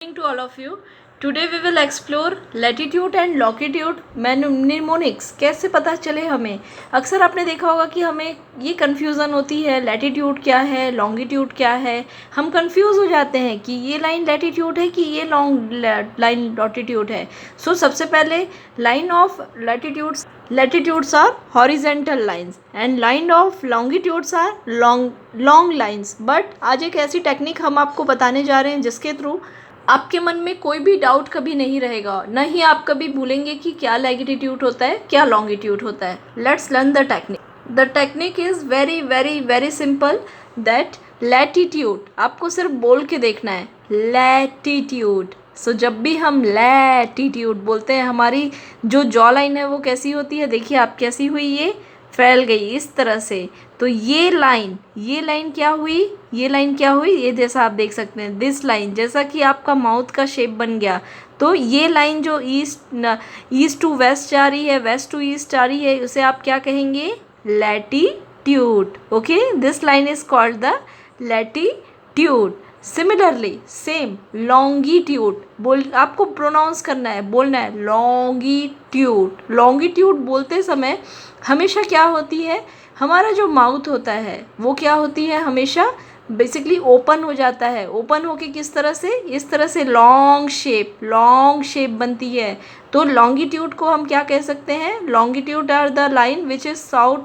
Morning to all of you. Today we will explore latitude and longitude mnemonics. कैसे पता चले हमें। अक्सर आपने देखा होगा कि हमें ये कन्फ्यूज़न होती है, लैटिट्यूड क्या है, लॉन्गिट्यूड क्या है। हम कंफ्यूज हो जाते हैं कि ये लाइन लैटिट्यूड है कि ये लॉन्ग लाइन लॉन्गिट्यूड है। सबसे पहले line of latitudes are horizontal lines and line of longitudes are long lines. But आज एक ऐसी टेक्निक हम आपको बताने जा रहे हैं जिसके थ्रू आपके मन में कोई भी डाउट कभी नहीं रहेगा, न ही आप कभी भूलेंगे कि क्या लैटिट्यूड होता है, क्या लॉन्गिट्यूड होता है। Let's learn the technique. The technique is very very very simple. That latitude आपको सिर्फ बोल के देखना है, लैटिट्यूड। जब भी हम लैटिट्यूड बोलते हैं, हमारी जो जॉ लाइन है वो कैसी होती है, देखिए आप कैसी हुई, ये फैल गई इस तरह से। तो ये लाइन क्या हुई, ये जैसा आप देख सकते हैं, दिस लाइन जैसा कि आपका माउथ का शेप बन गया। तो ये लाइन जो ईस्ट टू वेस्ट जा रही है, वेस्ट टू ईस्ट जा रही है, उसे आप क्या कहेंगे, latitude. Okay, this line is called the latitude. Similarly same longitude आपको प्रोनाउंस करना है, बोलना है लॉन्गिट्यूड। लॉन्गिट्यूड बोलते समय हमेशा क्या होती है, हमारा जो माउथ होता है वो क्या होती है, हमेशा बेसिकली ओपन हो जाता है। ओपन होके किस तरह से, इस तरह से लॉन्ग शेप बनती है। तो लॉन्गिट्यूड को हम क्या कह सकते हैं, longitude are the line which is south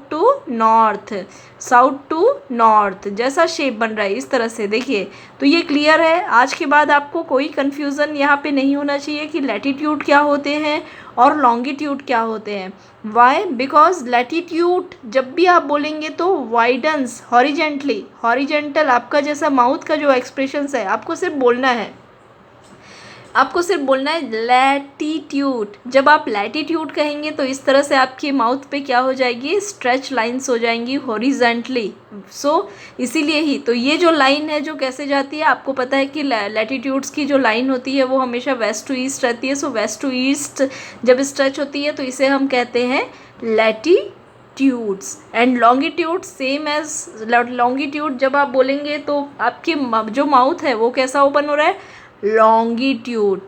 to north जैसा शेप बन रहा है इस तरह से, देखिए। तो ये क्लियर है। आज के बाद आपको कोई कन्फ्यूज़न यहाँ पे नहीं होना चाहिए कि लैटिट्यूड क्या होते हैं और लॉन्गिट्यूड क्या होते हैं। वाई? बिकॉज लैटिट्यूड जब भी आप बोलेंगे तो वाइडन्स हॉरिजेंटल आपका जैसा माउथ का जो एक्सप्रेशंस है, आपको सिर्फ बोलना है लैटिट्यूड। जब आप लैटिट्यूड कहेंगे तो इस तरह से आपके माउथ पे क्या हो जाएगी, स्ट्रेच लाइंस हो जाएंगी हॉरिजेंटली। इसीलिए ही तो ये जो लाइन है जो कैसे जाती है, आपको पता है कि लैटिट्यूड्स की जो लाइन होती है वो हमेशा वेस्ट टू ईस्ट रहती है। वेस्ट टू ईस्ट जब स्ट्रेच होती है तो इसे हम कहते हैं latitudes. And longitude same as longitude जब आप बोलेंगे तो आपके जो माउथ है वो कैसा ओपन हो रहा है, लॉन्गिट्यूड।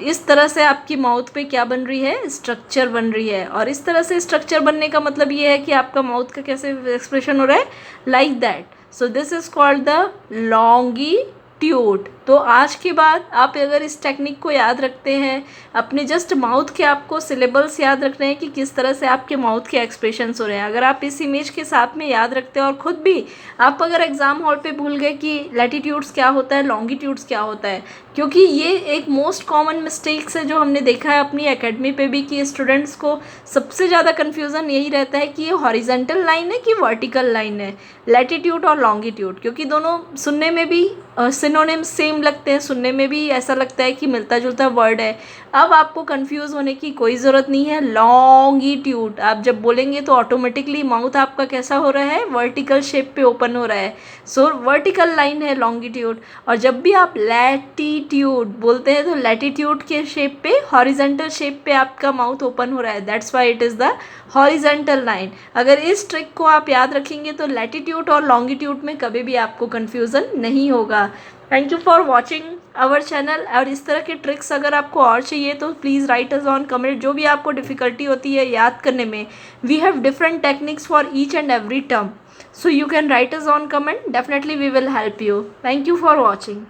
इस तरह से आपकी माउथ पे क्या बन रही है, स्ट्रक्चर बन रही है। और इस तरह से स्ट्रक्चर बनने का मतलब ये है कि आपका माउथ का कैसे एक्सप्रेशन हो रहा है, like that. This is called the longitude. तो आज के बाद आप अगर इस टेक्निक को याद रखते हैं, अपने जस्ट माउथ के आपको सिलेबल्स याद रखने हैं कि किस तरह से आपके माउथ के एक्सप्रेशंस हो रहे हैं। अगर आप इस इमेज के साथ में याद रखते हैं और ख़ुद भी आप अगर एग्ज़ाम हॉल पे भूल गए कि लैटिट्यूड्स क्या होता है, लॉन्गिट्यूड्स क्या होता है, क्योंकि ये एक मोस्ट कॉमन मिस्टेक्स है जो हमने देखा है अपनी एकेडमी पे भी कि स्टूडेंट्स को सबसे ज़्यादा कन्फ्यूज़न यही रहता है कि ये हॉरिजेंटल लाइन है कि वर्टिकल लाइन है, लैटिट्यूड और लॉन्गिट्यूड। क्योंकि दोनों सुनने में भी सिनोनिम सेम लगते हैं, सुनने में भी ऐसा लगता है कि मिलता जुलता वर्ड है। अब आपको कंफ्यूज होने की कोई ज़रूरत नहीं है। लॉन्गिट्यूड आप जब बोलेंगे तो ऑटोमेटिकली माउथ आपका कैसा हो रहा है, वर्टिकल शेप पे ओपन हो रहा है। वर्टिकल लाइन है लॉन्गिट्यूड। और जब भी आप लैटिट्यूड बोलते हैं तो लैटिट्यूड के शेप पे, हॉरिजेंटल शेप पे आपका माउथ ओपन हो रहा है। That's why it is the horizontal line. अगर इस ट्रिक को आप याद रखेंगे तो लैटिट्यूड और लॉन्गिट्यूड में कभी भी आपको कन्फ्यूज़न नहीं होगा। Thank you for watching our channel. और इस तरह के ट्रिक्स अगर आपको और चाहिए तो please write us on comment. जो भी आपको डिफ़िकल्टी होती है याद करने में, we have different techniques for each and every term, so you can write us on comment. Definitely we will help you. Thank you for watching.